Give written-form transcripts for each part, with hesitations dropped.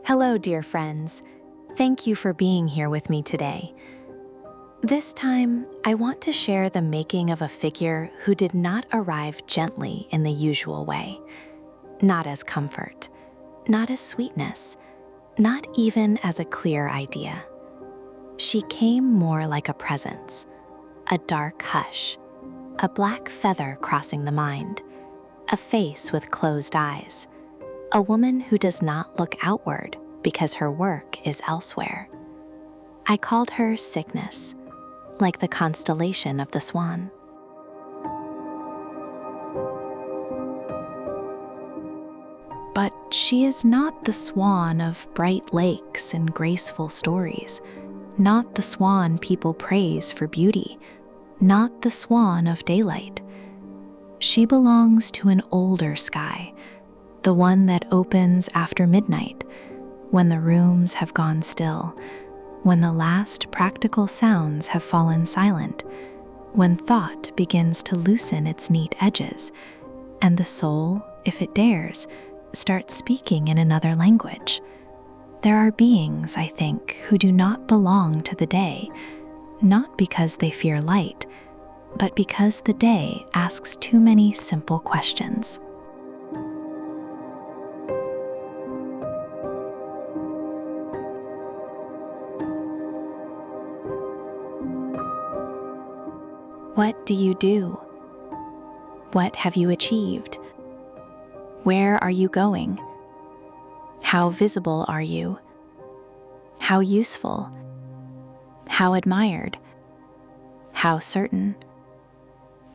Hello, dear friends. Thank you for being here with me today. This time, I want to share the making of a figure who did not arrive gently in the usual way. Not as comfort, not as sweetness, not even as a clear idea. She came more like a presence, a dark hush, a black feather crossing the mind, a face with closed eyes, a woman who does not look outward because her work is elsewhere. I called her Cygnus, like the constellation of the swan. But she is not the swan of bright lakes and graceful stories, not the swan people praise for beauty, not the swan of daylight. She belongs to an older sky, the one that opens after midnight, when the rooms have gone still, when the last practical sounds have fallen silent, when thought begins to loosen its neat edges, and the soul, if it dares, starts speaking in another language. There are beings, I think, who do not belong to the day, not because they fear light, but because the day asks too many simple questions. What do you do? What have you achieved? Where are you going? How visible are you? How useful? How admired? How certain?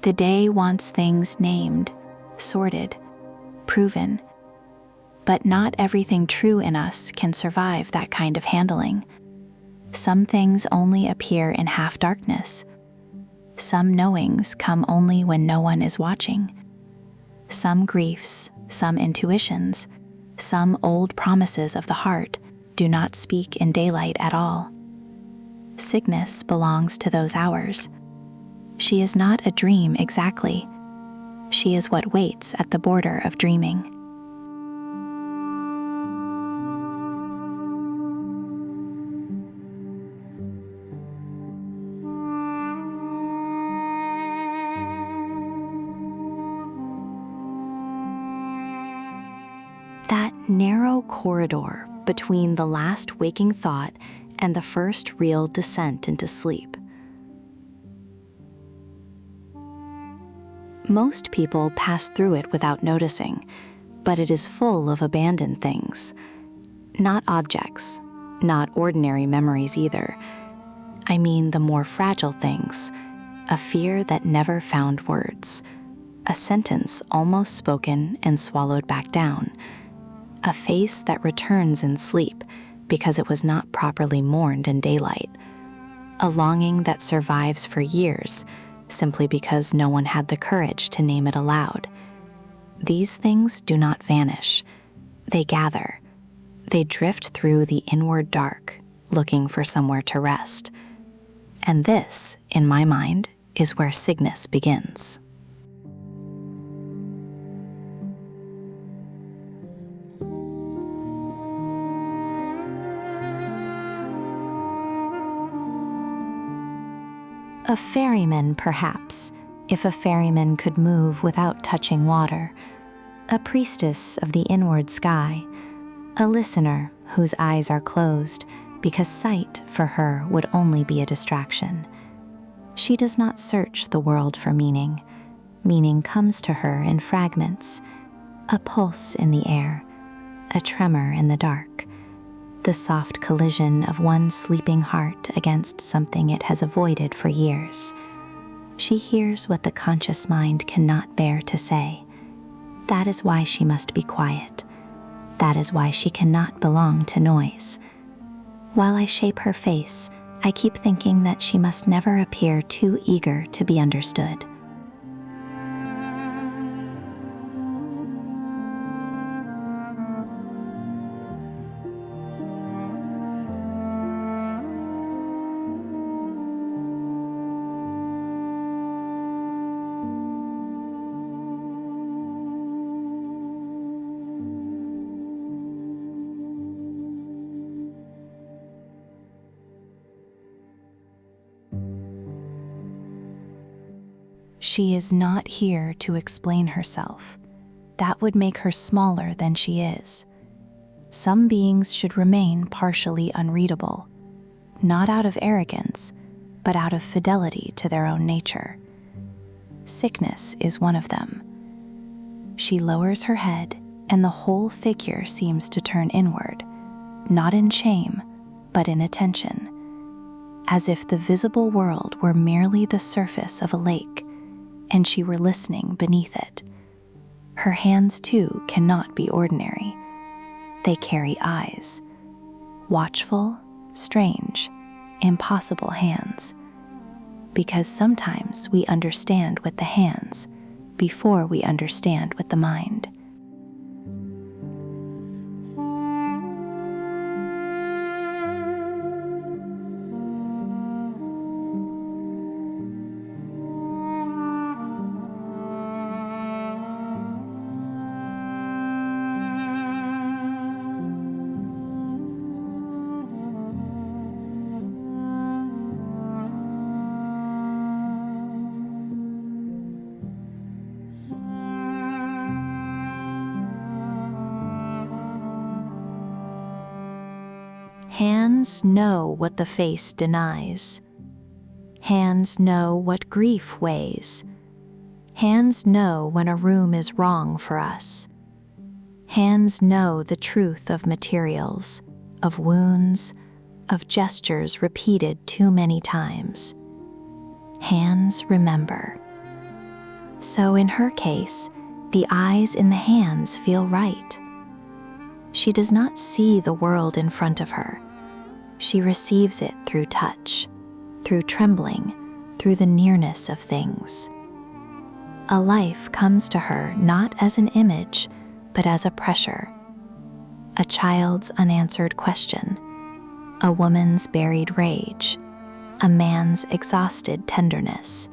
The day wants things named, sorted, proven. But not everything true in us can survive that kind of handling. Some things only appear in half darkness. Some knowings come only when no one is watching. Some griefs, some intuitions, some old promises of the heart do not speak in daylight at all. Cygnus belongs to those hours. She is not a dream exactly. She is what waits at the border of dreaming. That narrow corridor between the last waking thought and the first real descent into sleep. Most people pass through it without noticing, but it is full of abandoned things. Not objects, not ordinary memories either. I mean the more fragile things, a fear that never found words, a sentence almost spoken and swallowed back down, a face that returns in sleep because it was not properly mourned in daylight, a longing that survives for years simply because no one had the courage to name it aloud. These things do not vanish. They gather. They drift through the inward dark, looking for somewhere to rest. And this, in my mind, is where Cygnus begins. A ferryman, perhaps, if a ferryman could move without touching water. A priestess of the inward sky. A listener whose eyes are closed because sight for her would only be a distraction. She does not search the world for meaning. Meaning comes to her in fragments. A pulse in the air. A tremor in the dark. The soft collision of one sleeping heart against something it has avoided for years. She hears what the conscious mind cannot bear to say. That is why she must be quiet. That is why she cannot belong to noise. While I shape her face, I keep thinking that she must never appear too eager to be understood. She is not here to explain herself. That would make her smaller than she is. Some beings should remain partially unreadable, not out of arrogance, but out of fidelity to their own nature. Cygnus is one of them. She lowers her head, and the whole figure seems to turn inward, not in shame, but in attention, as if the visible world were merely the surface of a lake, and she were listening beneath it. Her hands, too, cannot be ordinary. They carry eyes, watchful, strange, impossible hands, because sometimes we understand with the hands before we understand with the mind. Hands know what the face denies. Hands know what grief weighs. Hands know when a room is wrong for us. Hands know the truth of materials, of wounds, of gestures repeated too many times. Hands remember. So in her case, the eyes in the hands feel right. She does not see the world in front of her. She receives it through touch, through trembling, through the nearness of things. A life comes to her not as an image, but as a pressure. A child's unanswered question, a woman's buried rage, a man's exhausted tenderness.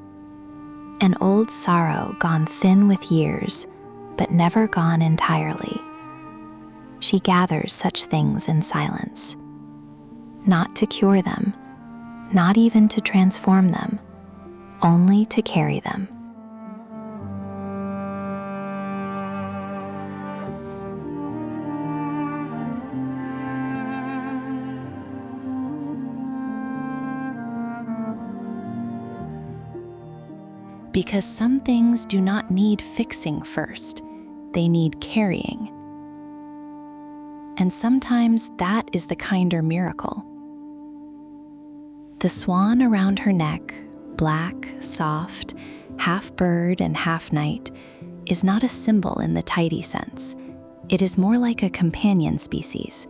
An old sorrow gone thin with years, but never gone entirely. She gathers such things in silence, not to cure them, not even to transform them, only to carry them. Because some things do not need fixing first, they need carrying. And sometimes that is the kinder miracle. The swan around her neck, black, soft, half bird and half night, is not a symbol in the tidy sense. It is more like a companion species,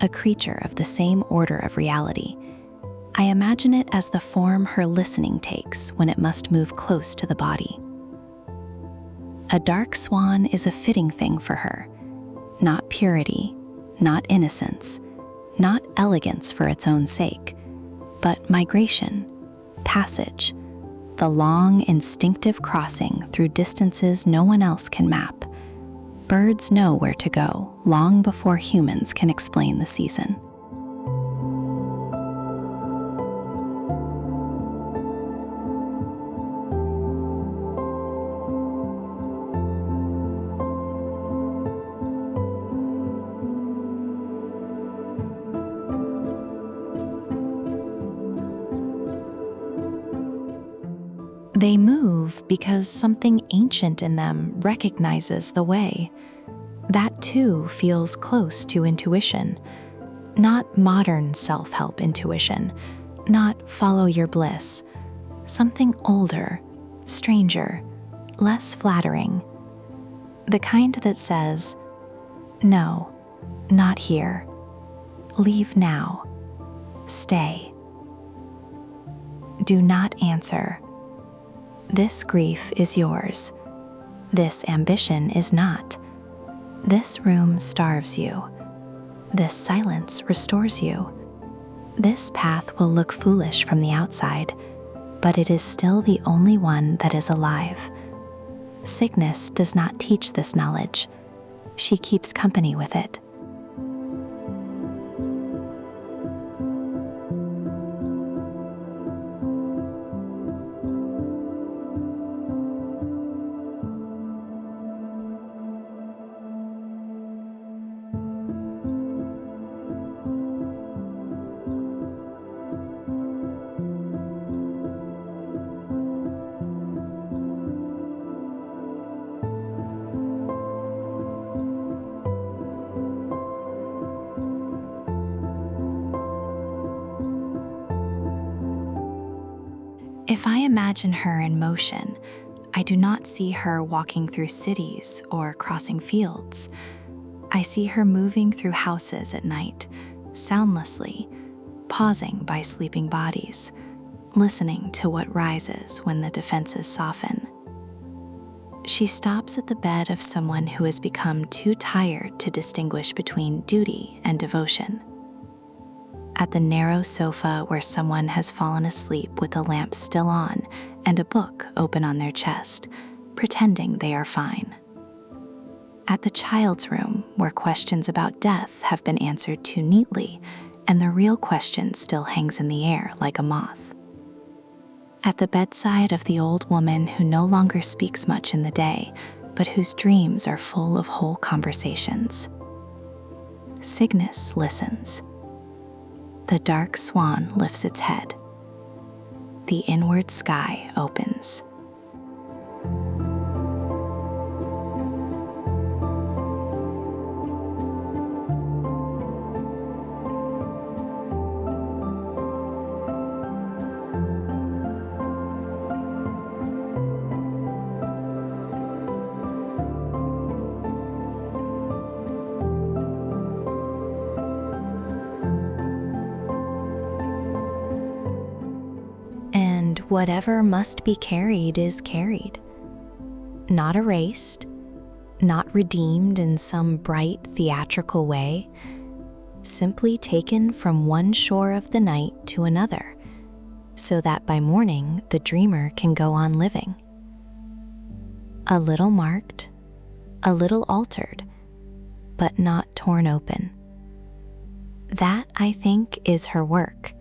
a creature of the same order of reality. I imagine it as the form her listening takes when it must move close to the body. A dark swan is a fitting thing for her, not purity, not innocence, not elegance for its own sake, but migration, passage, the long, instinctive crossing through distances no one else can map. Birds know where to go long before humans can explain the season. They move because something ancient in them recognizes the way. That too feels close to intuition, not modern self-help intuition, not follow your bliss, something older, stranger, less flattering. The kind that says, no, not here, leave now, stay. Do not answer. This grief is yours. This ambition is not. This room starves you. This silence restores you. This path will look foolish from the outside, but it is still the only one that is alive. Cygnus does not teach this knowledge. She keeps company with it. If I imagine her in motion, I do not see her walking through cities or crossing fields. I see her moving through houses at night, soundlessly, pausing by sleeping bodies, listening to what rises when the defenses soften. She stops at the bed of someone who has become too tired to distinguish between duty and devotion. At the narrow sofa where someone has fallen asleep with the lamp still on and a book open on their chest, pretending they are fine. At the child's room where questions about death have been answered too neatly and the real question still hangs in the air like a moth. At the bedside of the old woman who no longer speaks much in the day, but whose dreams are full of whole conversations. Cygnus listens. The dark swan lifts its head. The inward sky opens. And whatever must be carried is carried. Not erased, not redeemed in some bright theatrical way, simply taken from one shore of the night to another, so that by morning the dreamer can go on living. A little marked, a little altered, but not torn open. That, I think, is her work.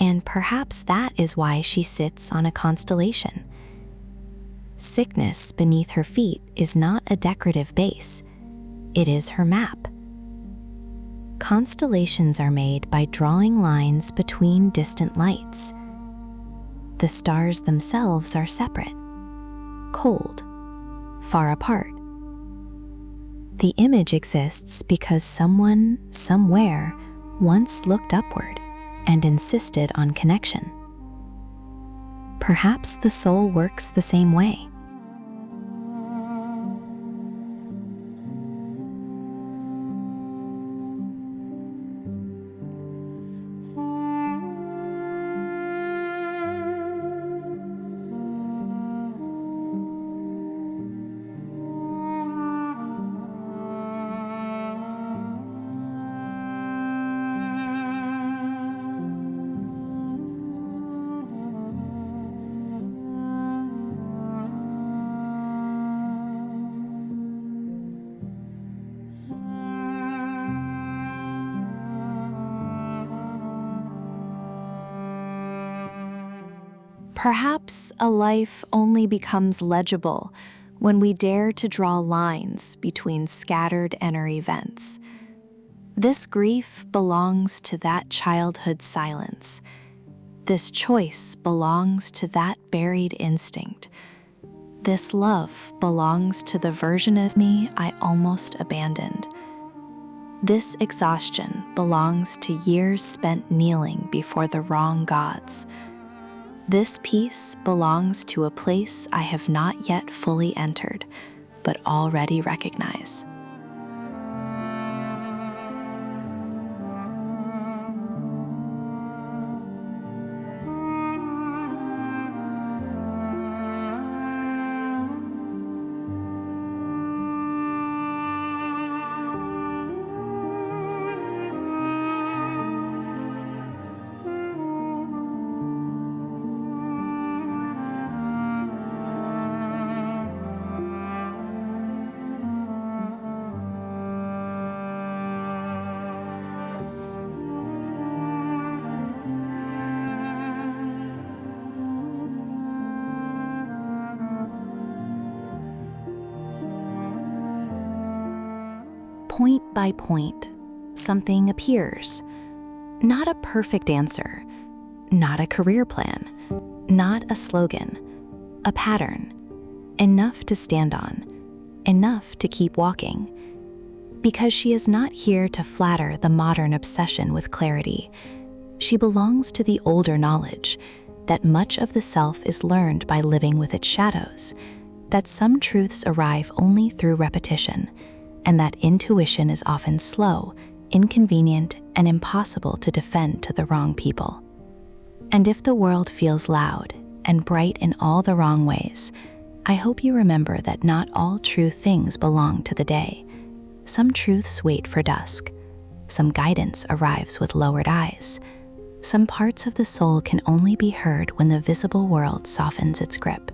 And perhaps that is why she sits on a constellation. Cygnus beneath her feet is not a decorative base. It is her map. Constellations are made by drawing lines between distant lights. The stars themselves are separate, cold, far apart. The image exists because someone, somewhere, once looked upward and insisted on connection. Perhaps the soul works the same way. Perhaps a life only becomes legible when we dare to draw lines between scattered inner events. This grief belongs to that childhood silence. This choice belongs to that buried instinct. This love belongs to the version of me I almost abandoned. This exhaustion belongs to years spent kneeling before the wrong gods. This peace belongs to a place I have not yet fully entered, but already recognize. Point by point, something appears. Not a perfect answer, not a career plan, not a slogan, a pattern, enough to stand on, enough to keep walking. Because she is not here to flatter the modern obsession with clarity. She belongs to the older knowledge, that much of the self is learned by living with its shadows, that some truths arrive only through repetition, and that intuition is often slow, inconvenient, and impossible to defend to the wrong people. And if the world feels loud and bright in all the wrong ways, I hope you remember that not all true things belong to the day. Some truths wait for dusk. Some guidance arrives with lowered eyes. Some parts of the soul can only be heard when the visible world softens its grip.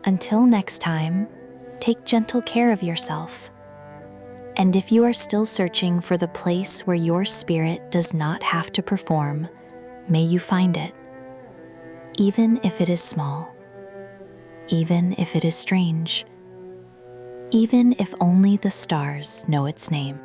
Until next time, take gentle care of yourself. And if you are still searching for the place where your spirit does not have to perform, may you find it, even if it is small, even if it is strange, even if only the stars know its name.